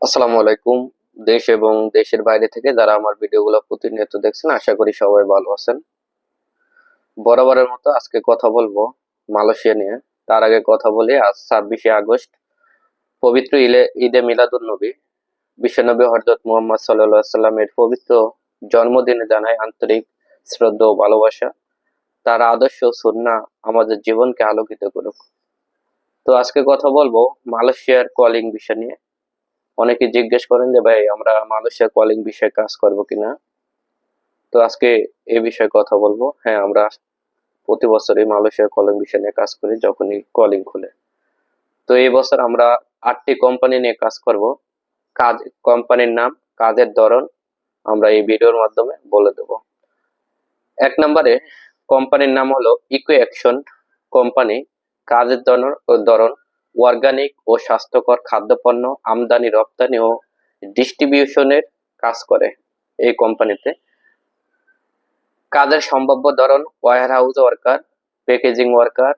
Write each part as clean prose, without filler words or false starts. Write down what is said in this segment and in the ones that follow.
আসসালামু আলাইকুম। দেশ এবং দেশের বাইরে থেকে যারা আমার ভিডিওগুলো প্রতিনিয়ত দেখছেন, আশা করি সবাই ভালো আছেন। বরাবরের মতো আজকে কথা বলবো মালয়েশিয়া নিয়ে। তার আগে কথা বলি, আজ 26শে আগস্ট, পবিত্র ঈদে মিলাদুন নবী। বিশ্বনবী হযরত মুহাম্মদ সাল্লাল্লাহু আলাইহি সাল্লামের পবিত্র জন্মদিনে জানাই আন্তরিক শ্রদ্ধা ও ভালোবাসা। তার আদর্শ সুন্নাহ আমাদের জীবনকে আলোকিত করুক। তো আজকে কথা বলবো মালয়েশিয়ার কলিং বিষয় নিয়ে। অনেকে জিজ্ঞেস করেন যে ভাই, আমরা মালয়েশিয়া কলিং বিষয়ে কাজ করব কিনা। তো আজকে এই বিষয়ে কথা বলবো। হ্যাঁ, আমরা প্রতি বছরই মালয়েশিয়া কলিং বিষয় নিয়ে কাজ করি যখনই কলিং খুলে। তো এই বছর আমরা 8টি কোম্পানি নিয়ে কাজ করব। কাজ, কোম্পানির নাম, কাজের ধরন আমরা এই ভিডিওর মাধ্যমে বলে দেব। 1 নম্বরে কোম্পানির নাম হলো ইকো অ্যাকশন কোম্পানি। কাজের ধরন অর্গানিক ও স্বাস্থ্যকর খাদ্যপণ্য আমদানি রপ্তানি ও ডিস্ট্রিবিউশনের কাজ করে এই কোম্পানিতে। কাজের সম্ভাব্য ধরন warehouse worker, packaging worker,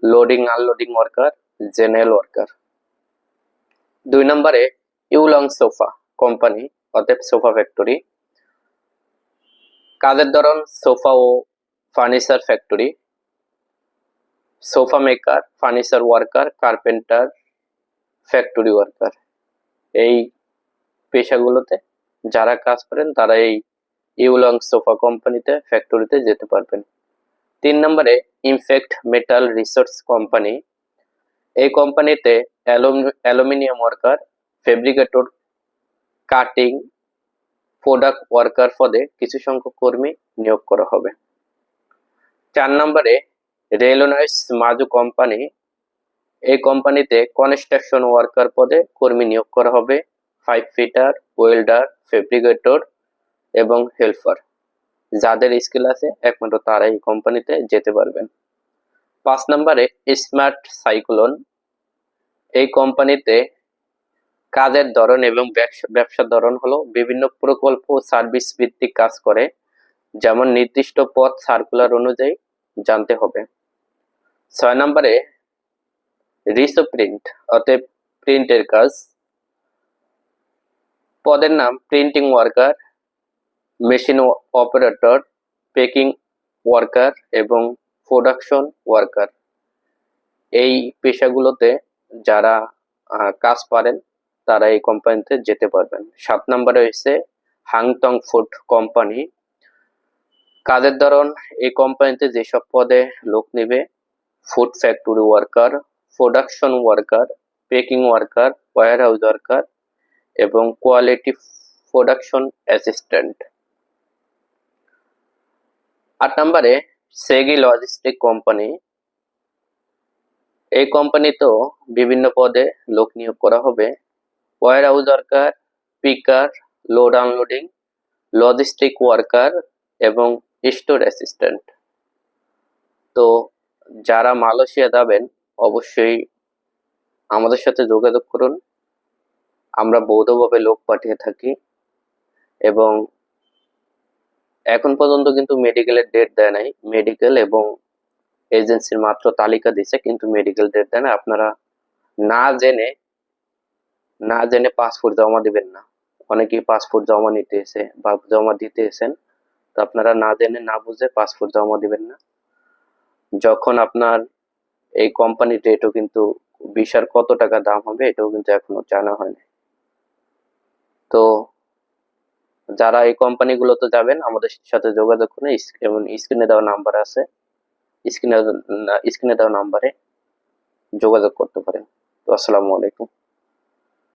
loading unloading worker, general worker. 2 নম্বরে ইউলং সোফা কোম্পানি, অতএব সোফা ফ্যাক্টরি। কাজের ধরন সোফা ও furniture factory, sofa maker, furniture worker, carpenter, factory worker. এই পেশাগুলোতে যারা কাজ করেন তারা এই ইউলং সোফা কোম্পানিতে, ফ্যাক্টরিতে যেতে পারবেন। 3 নম্বরে ইমপ্যাক্ট মেটাল রিসোর্স কোম্পানি। এই কোম্পানিতে aluminium worker, fabricator, cutting, product worker পদে কিছু সংখ্যক কর্মী নিয়োগ করা হবে। 4 নম্বরে রেলওয়েস মাজু কোম্পানি। এই কোম্পানিতে কনস্ট্রাকশন ওয়ার্কার পদে কর্মী নিয়োগ করা হবে। 5 ফিটার, ওয়েল্ডার, ফেব্রিকেটর এবং হেল্পার। যাদের স্কিল আছে একমাত্র তারা এই কোম্পানিতে যেতে পারবেন। 5 নম্বরে স্মার্ট সাইক্লোন। এই কোম্পানিতে কাজের ধরন এবং ব্যবসার ধরন হলো বিভিন্ন প্রকল্প ও সার্ভিস ভিত্তিক কাজ করে, যেমন নির্দিষ্ট পথ সার্কুলার অনুযায়ী জানতে হবে। 6 নম্বরে রিসো প্রিন্ট, অতএব প্রিন্টের কাজ। পদের নাম printing worker, machine operator, packing worker এবং প্রোডাকশন ওয়ার্কার। এই পেশাগুলোতে যারা কাজ পারেন তারা এই কোম্পানিতে যেতে পারবেন। 7 নম্বরে হচ্ছে হাংটং ফুড কোম্পানি। কাজের ধরন, এই কোম্পানিতে যেসব পদে লোক নেবে: food factory worker, production worker, packing worker, warehouse worker এবং কোয়ালিটি প্রোডাকশন অ্যাসিস্ট্যান্ট। 8 নম্বরে সেগি লজিস্টিক কোম্পানি। এই কোম্পানিতেও বিভিন্ন পদে লোক নিয়োগ করা হবে: warehouse worker, পিকার, load unloading, logistic worker এবং স্টোর অ্যাসিস্ট্যান্ট। তো যারা মালয়েশিয়া যাবেন অবশ্যই আমাদের সাথে যোগাযোগ করুন। আমরা বৈধভাবে লোক পাঠিয়ে থাকি এবং এখন পর্যন্ত কিন্তু মেডিকেলের ডেট দেয় নাই। মেডিকেল এবং এজেন্সির মাত্র তালিকা দিছে, কিন্তু মেডিকেল ডেট দেয় না। আপনারা না জেনে পাসপোর্ট জমা দিবেন না। অনেকেই পাসপোর্ট জমা নিতে এসে বা জমা দিতে এসেন, তো আপনারা না জেনে না বুঝে পাসপোর্ট জমা দিবেন না। যখন আপনার এই কোম্পানির রেটও কিন্তু ভিসার কত টাকা দাম হবে এটাও কিন্তু এখনো জানা হয়নি। তো যারা এই কোম্পানিগুলোতে যাবেন আমাদের সাথে যোগাযোগ করুন। এবং স্ক্রিনে দেওয়া নাম্বার আছে, স্ক্রিনে স্ক্রিনে দেওয়া নাম্বারে যোগাযোগ করতে পারেন। তো আসসালামু আলাইকুম।